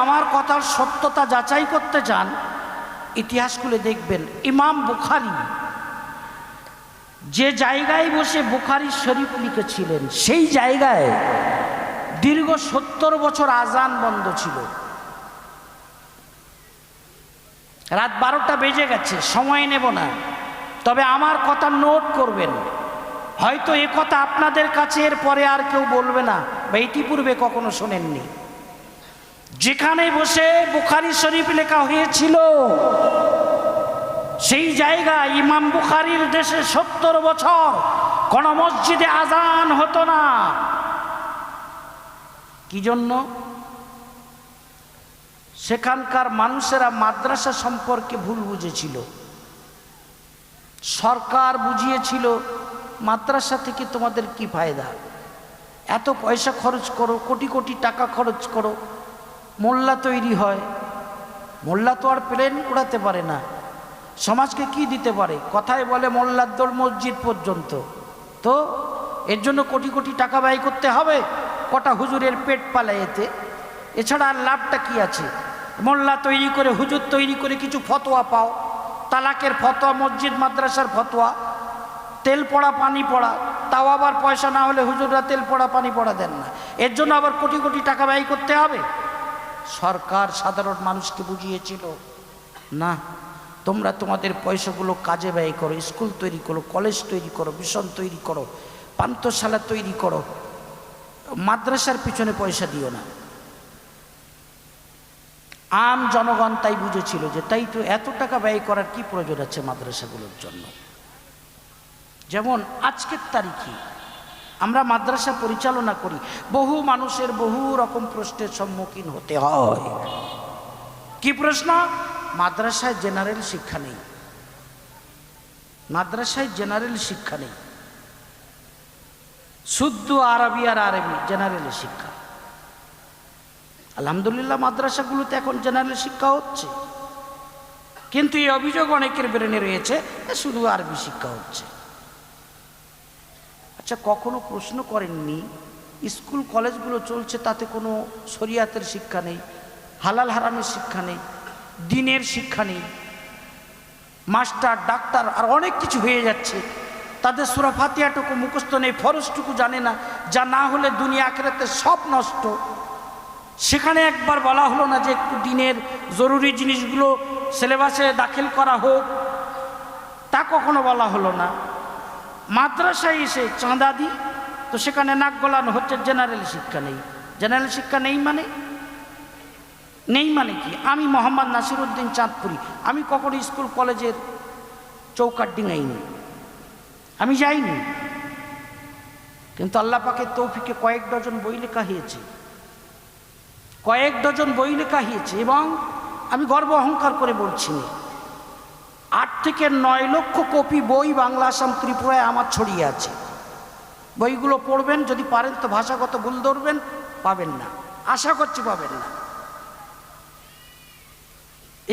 আমার কথার সত্যতা যাচাই করতে চান, ইতিহাস খুলে দেখবেন ইমাম বুখারী যে জায়গায় বসে বুখারী শরীফ লিখেছিলেন সেই জায়গায় দীর্ঘ 70 বছর আজান বন্ধ ছিল। রাত 12টা বেজে গেছে, সময় নেব না, তবে আমার কথা নোট করবেন। হয়তো এ কথা আপনাদের কাছে এর পরে আর কেউ বলবে না বা ইতিপূর্বে কখনো শোনেননি। যেখানে বসে বুখারী শরীফ লেখা হয়েছিল সেই জায়গায় ইমাম বুখারীর দেশে 70 বছর কোন মসজিদে আজান হতো না। কি জন্য? সেখানকার মানুষেরা মাদ্রাসা সম্পর্কে ভুল বুঝেছিল। সরকার বুঝিয়েছিল মাদ্রাসা থেকে তোমাদের কি ফায়দা, এত পয়সা খরচ করো, কোটি কোটি টাকা খরচ করো, মোল্লা তৈরি হয়। মোল্লা তো আর প্লেন উড়াতে পারে না, সমাজকে কি দিতে পারে? কথায় বলে মোল্লার দৌড় মসজিদ পর্যন্ত। তো এর জন্য কোটি কোটি টাকা ব্যয় করতে হবে, কটা হুজুরের পেট পালে এতে, এছাড়া আর লাভটা কি আছে? মোল্লা তৈরি করে, হুজুর তৈরি করে কিছু ফতোয়া পাও, তালাকের ফতোয়া, মসজিদ মাদ্রাসার ফতোয়া, তেল পড়া পানি পড়া, তাও আবার পয়সা না হলে হুজুররা তেল পড়া পানি পড়া দেন না, এর জন্য আবার কোটি কোটি টাকা ব্যয় করতে হবে। সরকার সাধারণ মানুষকে বুঝিয়েছিল, না, তোমরা তোমাদের পয়সাগুলো কাজে ব্যয় করো, স্কুল তৈরি করো, কলেজ তৈরি করো, মিশন তৈরি করো, পান্থশালা তৈরি করো, মাদ্রাসার পিছনে পয়সা দিও না। আম জনগণ তাই বুঝেছিল যে তাই তো এত টাকা ব্যয় করার কি প্রয়োজন আছে মাদ্রাসাগুলোর জন্য। যেমন আজকের তারিখে আমরা মাদ্রাসা পরিচালনা করি, বহু মানুষের বহু রকম প্রশ্নের সম্মুখীন হতে হয়। কি প্রশ্ন? মাদ্রাসায় জেনারেল শিক্ষা নেই, মাদ্রাসায় জেনারেল শিক্ষা নেই, শুদ্ধ আরবি আর আরবি জেনারেল শিক্ষা। আলহামদুলিল্লাহ মাদ্রাসাগুলোতে এখন জেনারেল শিক্ষা হচ্ছে, কিন্তু এই অভিযোগ অনেকের ব্রেনে রয়েছে শুধু আরবি শিক্ষা হচ্ছে। আচ্ছা, কখনো প্রশ্ন করেননি স্কুল কলেজগুলো চলছে তাতে কোনো শরিয়াতের শিক্ষা নেই, হালাল হারামের শিক্ষা নেই, দ্বীনের শিক্ষা নেই, মাস্টার ডাক্তার আর অনেক কিছু হয়ে যাচ্ছে, তাদের সূরা ফাতিহাটুকু মুখস্থ নেই, ফরজটুকু জানে না, যা না হলে দুনিয়া আখিরাতে সব নষ্ট। সেখানে একবার বলা হলো না যে একটু দ্বীনের জরুরি জিনিসগুলো সিলেবাসে দাখিল করা হোক? তা কখনো বলা হলো না। মাদ্রাসায় এসে চাঁদা দিই, তো সেখানে নাক গলানো হচ্ছে জেনারেল শিক্ষা নেই। জেনারেল শিক্ষা নেই মানে নেই মানে কি? আমি মোহাম্মদ নাসিরউদ্দিন চাঁদপুরি, আমি কখনো স্কুল কলেজের চৌকাঠ ডিঙাইনি, আমি যাইনি, কিন্তু আল্লাহ পাকের তৌফিকে কয়েক ডজন বই লেখা হয়েছে, কয়েক ডজন বই লেখা হয়েছে, এবং আমি গর্ব অহংকার করে বলছি 8 থেকে 9 লক্ষ কপি বই বাংলা, আসাম, ত্রিপুরায় আমার ছড়িয়ে আছে। বইগুলো পড়বেন, যদি পারেন তো ভাষাগত ভুল ধরবেন, পাবেন না, আশা করছি পাবেন না।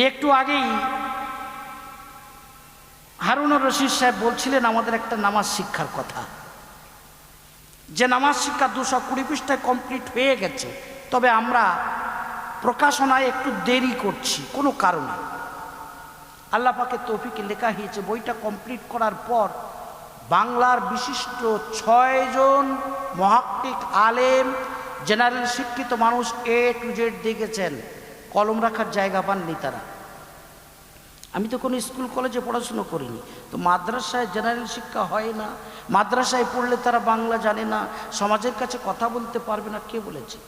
একটু আগেই হারুনুর রশিদ সাহেব বলছিলেন আমাদের একটা নামাজ শিক্ষার কথা, যে নামাজ শিক্ষা 220 পৃষ্ঠায় কমপ্লিট হয়ে গেছে, তবে আমরা প্রকাশনায় একটু দেরি করছি কোনো কারণে। আল্লাহ পাকের তৌফিকে লেখা হয়েছে বইটা কমপ্লিট করার পর বাংলার বিশিষ্ট 6 জন মুহাক্কিক আলেম, জেনারেল শিক্ষিত মানুষ A to Z দেখেছেন, কলম রাখার জায়গা পাননি তারা। আমি তো কোনো স্কুল কলেজে পড়াশুনো করিনি, তো মাদ্রাসায় জেনারেল শিক্ষা হয় না, মাদ্রাসায় পড়লে তারা বাংলা জানে না, সমাজের কাছে কথা বলতে পারবে না, কে বলেছে?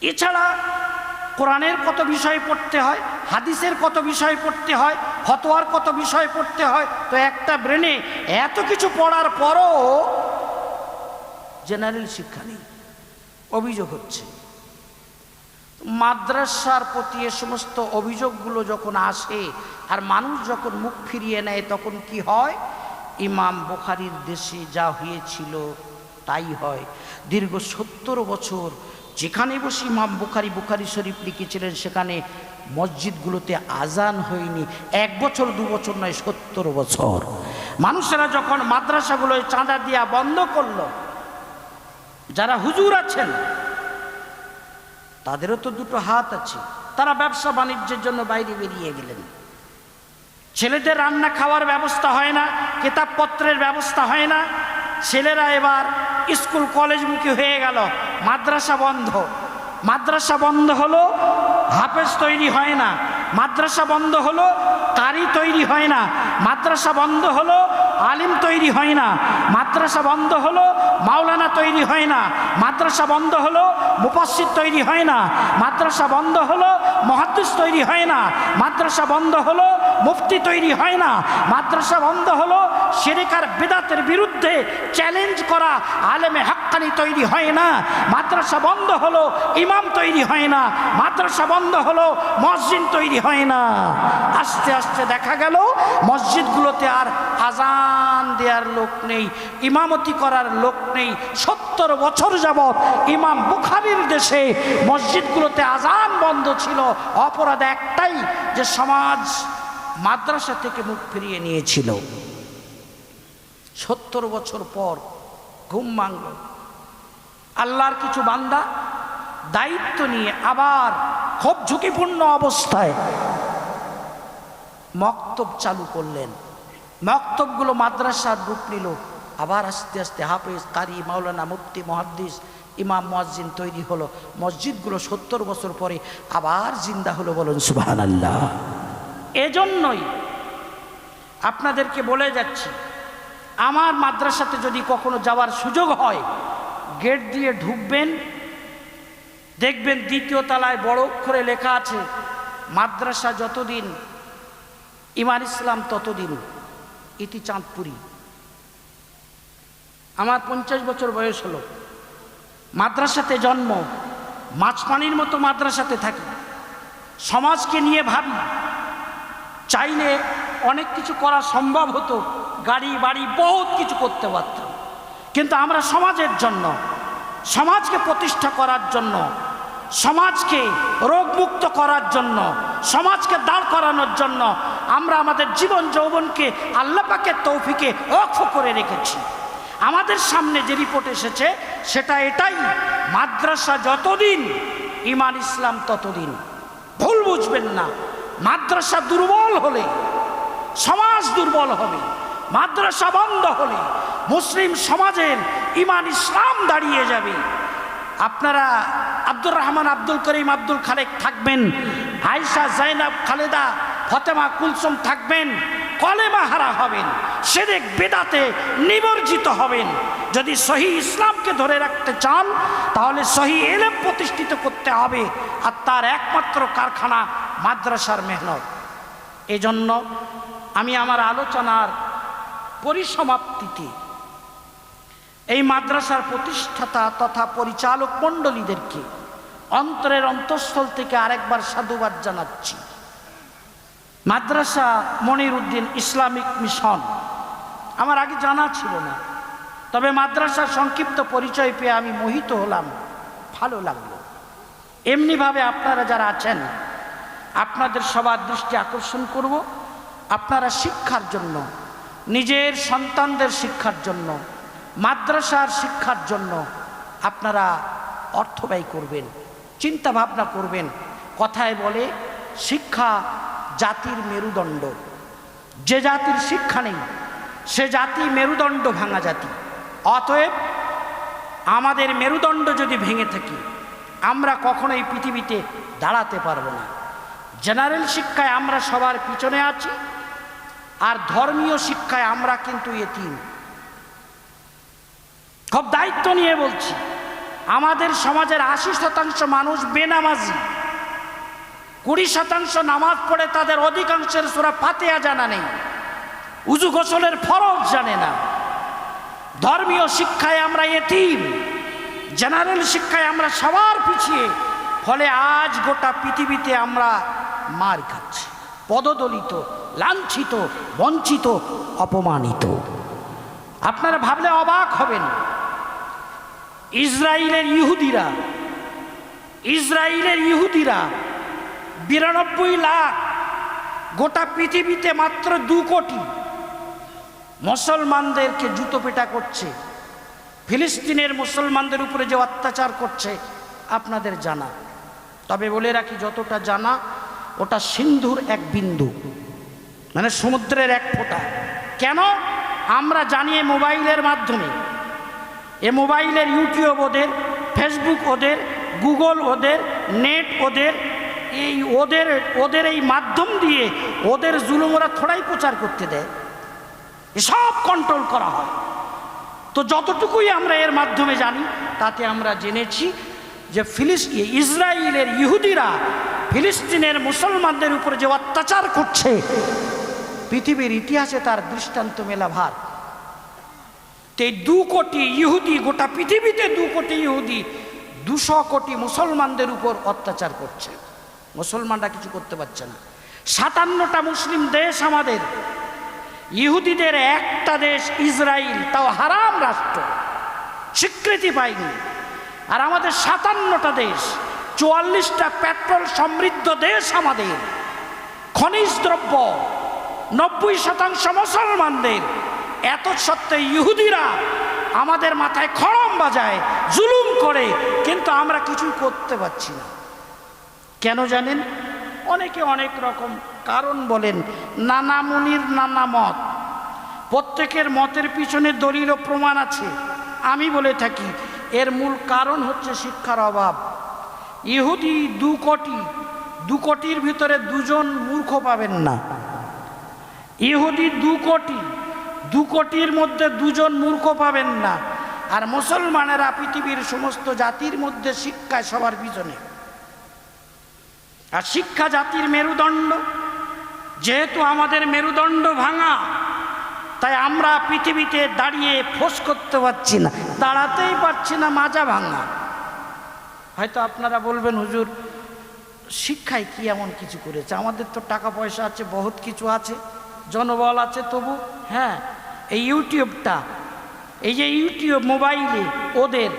এছাড়া কোরআনের কত বিষয় পড়তে হয়, হাদিসের কত বিষয় পড়তে হয়, ফতোয়ার কত বিষয় পড়তে হয়, তো একটা ব্রেনে এত কিছু পড়ার পরও জেনারেল শিক্ষা নেই, অভিযোগ হচ্ছে। মাদ্রাসার প্রতি এ সমস্ত অভিযোগগুলো যখন আসে আর মানুষ যখন মুখ ফিরিয়ে নেয়, তখন কি হয়? ইমাম বুখারীর দেশে যা হয়েছিল তাই হয়। দীর্ঘ 70 বছর যেখানে বসে ইমাম বুখারী শরীফ লিখেছিলেন, সেখানে মসজিদগুলোতে আজান হয়নি। 1 বছর 2 বছর নয়, 70 বছর। মানুষেরা যখন মাদ্রাসাগুলোয় চাঁদা দিয়া বন্ধ করলো, যারা হুজুর আছেন তাদেরও তো দুটো হাত আছে, তারা ব্যবসা বাণিজ্যের জন্য বাইরে বেরিয়ে গেলেন। ছেলেদের রান্না খাওয়ার ব্যবস্থা হয় না, কিতাবপত্রের ব্যবস্থা হয় না, ছেলেরা এবার স্কুল কলেজমুখী হয়ে গেল, মাদ্রাসা বন্ধ। মাদ্রাসা বন্ধ হলো, হাফেজ তৈরি হয় না। মাদ্রাসা বন্ধ হলো, কারি তৈরি হয় না। মাদ্রাসা বন্ধ হলো, আলিম তৈরি হয় না। মাদ্রাসা বন্ধ হলো, মাওলানা তৈরি হয় না। মাদ্রাসা বন্ধ হলো, মুফাসসির তৈরি হয় না। মাদ্রাসা বন্ধ হলো, মুহাদ্দিস তৈরি হয় না। মাদ্রাসা বন্ধ হলো, মুফতি তৈরি হয় না। মাদ্রাসা বন্ধ হলো, শিরক আর বিদআতের বিরুদ্ধে চ্যালেঞ্জ করা আলেমে হাক্কানি তৈরি হয় না। মাদ্রাসা বন্ধ হলো, ইমাম তৈরি হয় না। মাদ্রাসা বন্ধ হলো, মসজিদ তৈরি হয় না। আস্তে আস্তে দেখা গেল মসজিদগুলোতে আর আজান দেওয়ার লোক নেই, ইমামতি করার লোক নেই। 70 বছর যাবৎ ইমাম বুখারীর দেশে মসজিদগুলোতে আজান বন্ধ ছিল। অপরাধ একটাই, যে সমাজ মাদ্রাসা থেকে মুখ ফিরিয়ে নিয়েছিল। 70 বছর পর ঘুম ভাঙল। আল্লাহর কিছু বান্দা দায়িত্ব নিয়ে আবার খুব ঝুঁকিপূর্ণ অবস্থায় মক্তব চালু করলেন। মক্তবগুলো মাদ্রাসার রূপ নিল। আবার আস্তে আস্তে হাফেজ, কারি, মাওলানা, মুফতি, মুহাদ্দিস, ইমাম, মুয়াজ্জিন তৈরি হলো। মসজিদগুলো 70 বছর পরে আবার জিন্দা হলো। বলুন সুবহানাল্লাহ। এজন্যই আপনাদেরকে বলে যাচ্ছি, আমার মাদ্রাসাতে যদি কখনো যাওয়ার সুযোগ হয়, গেট দিয়ে ঢুকবেন, দেখবেন 2য় তলায় বড় অক্ষরে লেখা আছে, মাদ্রাসা যতদিন ইমান ইসলাম ততদিন, ইতি চাঁদপুরি। আমার 50 বছর বয়স হলো, মাদ্রাসাতে জন্ম, মাছপানির মতো মাদ্রাসাতে থাকি, সমাজকে নিয়ে ভাবি। চাইলে অনেক কিছু করা সম্ভব হতো, গাড়ি বাড়ি বহুত কিছু করতে পারতাম, কিন্তু আমরা সমাজের জন্য, সমাজকে প্রতিষ্ঠা করার জন্য, সমাজকে রোগমুক্ত করার জন্য, সমাজকে দাঁড় করানোর জন্য আমরা আমাদের জীবন যৌবনকে আল্লাহ পাকের তৌফিকে ওয়াকফ করে রেখেছি। আমাদের সামনে যে রিপোর্ট এসেছে সেটা এটাই, মাদ্রাসা যতদিন ইমান ইসলাম ততদিন। ভুল বুঝবেন না, মাদ্রাসা দুর্বল হলে সমাজ দুর্বল হবে। মাদ্রাসা বন্ধ হলে মুসলিম সমাজের ইমান ইসলাম দাঁড়িয়ে যাবে। আপনারা আব্দুর রহমান, আব্দুল করিম, আব্দুল খালেক থাকবেন, আয়েশা, জাইনাব, খালেদা, ফাতেমা, কুলসুম থাকবেন, কলেমা হারা হবেন, শিরক বিদআতে নিমজ্জিত হবেন। যদি সহি ইসলামকে ধরে রাখতে চান তাহলে সহি ইলম প্রতিষ্ঠিত করতে হবে, আর তার একমাত্র কারখানা মাদ্রাসার মেহনত। এজন্য আমি আমার আলোচনার পরিসমাপ্তিতে এই মাদ্রাসার প্রতিষ্ঠাতা তথা পরিচালক মণ্ডলীদেরকে অন্তরের অন্তঃস্থল থেকে আরেকবার সাধুবাদ জানাচ্ছি। মাদ্রাসা মনিরউদ্দিন ইসলামিক মিশন আমার আগে জানা ছিল না, তবে মাদ্রাসার সংক্ষিপ্ত পরিচয় পেয়ে আমি মোহিত হলাম, ভালো লাগলো। এমনিভাবে আপনারা যারা আছেন, আপনাদের সবার দৃষ্টি আকর্ষণ করব, আপনারা শিক্ষার জন্য, নিজের সন্তানদের শিক্ষার জন্য, মাদ্রাসার শিক্ষার জন্য আপনারা অর্থ ব্যয় করবেন, চিন্তা ভাবনা করবেন। কথায় বলে শিক্ষা জাতির মেরুদণ্ড। যে জাতির শিক্ষা নেই সে জাতি মেরুদণ্ড ভাঙা জাতি। অতএব আমাদের মেরুদণ্ড যদি ভেঙে থাকি আমরা কখনোই পৃথিবীতে দাঁড়াতে পারবো না। জেনারেল শিক্ষায় আমরা সবার পিছনে আছি, আর ধর্মীয় শিক্ষায় আমরা কিন্তু এতিম। খুব দায়িত্ব নিয়ে বলছি, আমাদের সমাজের 80% মানুষ বেনামাজি, 20% নামাজ পড়ে তাদের অধিকাংশের সূরা ফাতিহা জানা নেই, উযু গোসলের ফরজ জানে না। ধর্মীয় শিক্ষায় আমরা এতিম, জেনারেল শিক্ষায় আমরা সবার পিছিয়ে। ফলে আজ গোটা পৃথিবীতে আমরা মার খাচ্ছি, পদদলিত, লাঞ্ছিত, বঞ্চিত, অপমানিত। আপনারা ভাবলে অবাক হবেন, ইসরায়েলের ইহুদিরা 92 লাখ, গোটা পৃথিবীতে মাত্র 2 কোটি মুসলমানদেরকে জুতো পেটা করছে। ফিলিস্তিনের মুসলমানদের উপরে যে অত্যাচার করছে আপনাদের জানা। তবে বলে রাখি, যতটা জানা ওটা সিন্ধুর এক বিন্দু, মানে সমুদ্রের এক ফোঁটা। কেন? আমরা জানি এই মোবাইলের মাধ্যমে, এ মোবাইলের ইউটিউব ওদের, ফেসবুক ওদের, গুগল ওদের, নেট ওদের, ওদের এই মাধ্যম দিয়ে ওদের জুলুম ওরা থোড়াই প্রচার করতে দেয়, এসব কন্ট্রোল করা হয়। তো যতটুকুই আমরা এর মাধ্যমে জানি, তাতে আমরা জেনেছি যে ইসরায়েলের ইহুদিরা ফিলিস্তিনের মুসলমানদের উপরে যে অত্যাচার করছে, পৃথিবীর ইতিহাসে তার দৃষ্টান্ত মেলা ভার। তো এই 2 কোটি ইহুদি, গোটা পৃথিবীতে 2 কোটি ইহুদি 200 কোটি মুসলমানদের উপর অত্যাচার করছে, মুসলমানরা কিছু করতে পারছে না। 57টা মুসলিম দেশ আমাদের, ইহুদিদের একটা দেশ ইসরায়েল, তাও হারাম রাষ্ট্র, স্বীকৃতি পায়নি। আর আমাদের 57টা দেশ, 44টা পেট্রোল সমৃদ্ধ দেশ আমাদের, খনিজ দ্রব্য 90% মুসলমানদের। এত সত্ত্বেও ইহুদিরা আমাদের মাথায় খড়ম বাজায়, জুলুম করে, কিন্তু আমরা কিছুই করতে পারছি না। কেন জানেন? অনেকে অনেক রকম কারণ বলেন, নানা মুনির নানা মত, প্রত্যেকের মতের পিছনে দলিল ও প্রমাণ আছে। আমি বলে থাকি এর মূল কারণ হচ্ছে শিক্ষার অভাব। ইহুদি 2 কোটি, 2 কোটির ভিতরে 2 জন মূর্খ পাবেন না। ইহুদি 2 কোটি, 2 কোটির মধ্যে 2 জন মূর্খ পাবেন না। আর মুসলমানেরা পৃথিবীর সমস্ত জাতির মধ্যে শিক্ষায় সবার পিছনে। আর শিক্ষা জাতির মেরুদণ্ড, যেহেতু আমাদের মেরুদণ্ড ভাঙা, তাই আমরা পৃথিবীতে দাঁড়িয়ে ফোঁস করতে পারছি না, দাঁড়াতেই পারছি না, মাজা ভাঙা। হয়তো আপনারা বলবেন, হুজুর শিক্ষায় কি এমন কিছু করেছে? আমাদের তো টাকা পয়সা আছে, বহুত কিছু আছে, জনবল আছে, তবু হ্যাঁ, এই ইউটিউবটা, এই যে ইউটিউব মোবাইলে ওদের,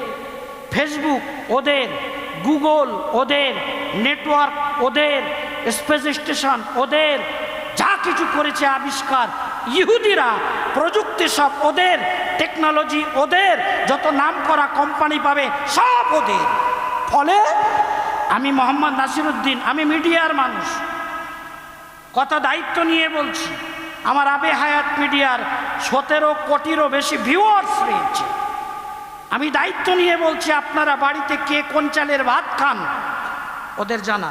ফেসবুক ওদের, গুগল ওদের, নেটওয়ার্ক ওদের, স্পেস স্টেশন ওদের, যা কিছু করেছে আবিষ্কার ইহুদিরা, প্রযুক্তি সব ওদের, টেকনোলজি ওদের, যত নাম করা কোম্পানি পাবে সব ওদের। ফলে আমি মোহাম্মদ নাসিরউদ্দিন, আমি মিডিয়ার মানুষ, কথা দায়িত্ব নিয়ে বলছি, আমার আবে হায়াত মিডিয়ার 17 কোটিরও বেশি ভিউয়ার্স রয়েছে। আমি দায়িত্ব নিয়ে বলছি, আপনারা বাড়িতে কে কোন চালের ভাত খান ওদের জানা।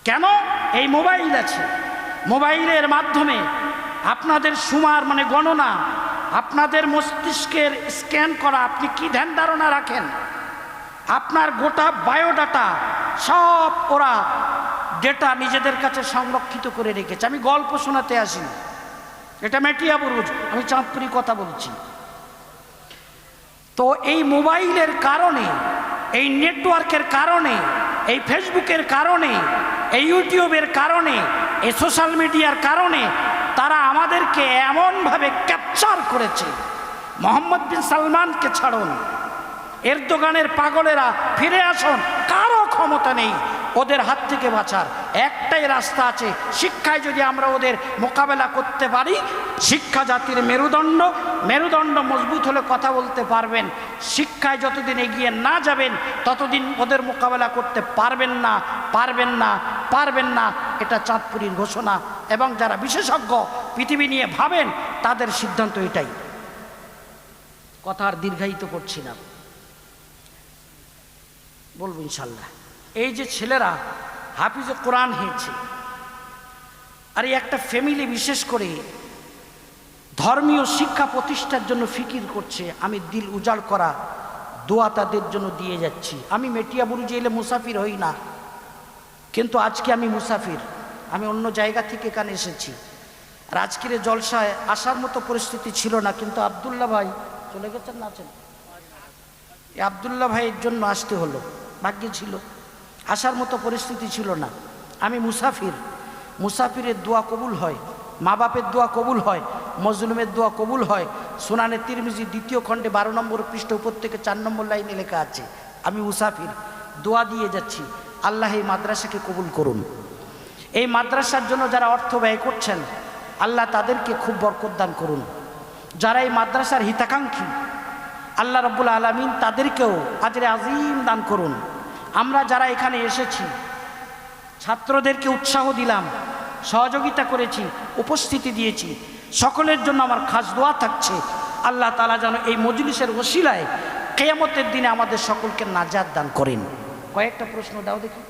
কেন? এই মোবাইল আছে, মোবাইলের মাধ্যমে আপনাদের সুমার মানে গণনা, আপনাদের মস্তিষ্কের স্ক্যান করা, আপনি কি ধ্যান ধারণা রাখেন, আপনার গোটা বায়োডাটা সব ওরা ডেটা নিজেদের কাছে সংরক্ষিত করে রেখেছে। আমি গল্প শোনাতে আসি, এটা মেটিয়া বুরুজ, আমি চাঁদপুরি কথা বলছি। তো এই মোবাইলের কারণে, এই নেটওয়ার্কের কারণে, এই ফেসবুকের কারণে, এই ইউটিউবের কারণে, এই সোশ্যাল মিডিয়ার কারণে তারা আমাদেরকে এমনভাবে ক্যাপচার করেছে। মোহাম্মদ বিন সালমানকে ছাড়ুন, এরদোগানের পাগলেরা ফিরে আসুন, কারো ক্ষমতা নেই ওদের হাত থেকে বাঁচার। একটাই রাস্তা আছে, শিক্ষায় যদি আমরা ওদের মোকাবেলা করতে পারি। শিক্ষা জাতির মেরুদণ্ড, মেরুদণ্ড মজবুত হলে কথা বলতে পারবেন। শিক্ষায় যতদিন এগিয়ে না যাবেন, ততদিন ওদের মোকাবেলা করতে পারবেন না, পারবেন না, পারবেন না। এটা চাঁদপুরীর ঘোষণা, এবং যারা বিশেষজ্ঞ পৃথিবী নিয়ে ভাবেন তাদের সিদ্ধান্ত এটাই। কথা আর দীর্ঘায়িত করছি না, বলবো ইনশাল্লাহ। এই যে ছেলেরা হাফিজে কোরআন হয়েছে, আর এই একটা ফ্যামিলি বিশেষ করে ধর্মীয় শিক্ষা প্রতিষ্ঠার জন্য ফিকির করছে, আমি দিল উজাড় করা দোয়া তাদের জন্য দিয়ে যাচ্ছি। আমি মেটিয়া বুরুজে এলে মুসাফির হই না, কিন্তু আজকে আমি মুসাফির, আমি অন্য জায়গা থেকে এখানে এসেছি। আর আজকের জলসায় আসার মতো পরিস্থিতি ছিল না, কিন্তু আবদুল্লাহ ভাই চলে গেছেন না, আছেন, এই আবদুল্লাহ ভাইয়ের জন্য আসতে হলো, ভাগ্যে ছিল, আসার মতো পরিস্থিতি ছিল না। আমি মুসাফির, মুসাফিরের দোয়া কবুল হয়, মা বাপের দোয়া কবুল হয়, মজলুমের দোয়া কবুল হয়। সুনানে তিরমিজি 2 খণ্ডে 12 নম্বর পৃষ্ঠা উপর থেকে 4 নম্বর লাইনে লেখা আছে, আমি মুসাফির, দোয়া দিয়ে যাচ্ছি, আল্লাহ এই মাদ্রাসাকে কবুল করুন। এই মাদ্রাসার জন্য যারা অর্থ ব্যয় করছেন, আল্লাহ তাদেরকে খুব বরকত দান করুন। যারা এই মাদ্রাসার হিতাকাঙ্ক্ষী, আল্লাহ রাব্বুল আলামিন তাদেরকেও আজরে আজিম দান করুন। আমরা যারা এখানে এসেছি ছাত্রদেরকে উৎসাহ দিলাম, সহযোগিতা করেছি, উপস্থিতি দিয়েছি, সকলের জন্য আমার খাস দোয়া থাকছে আল্লাহ তাআলা যেন এই মজলিসের ওসিলায় কিয়ামতের দিনে আমাদের সকলকে নাজাত দান করেন। কয়েকটা প্রশ্ন দাও দেখি।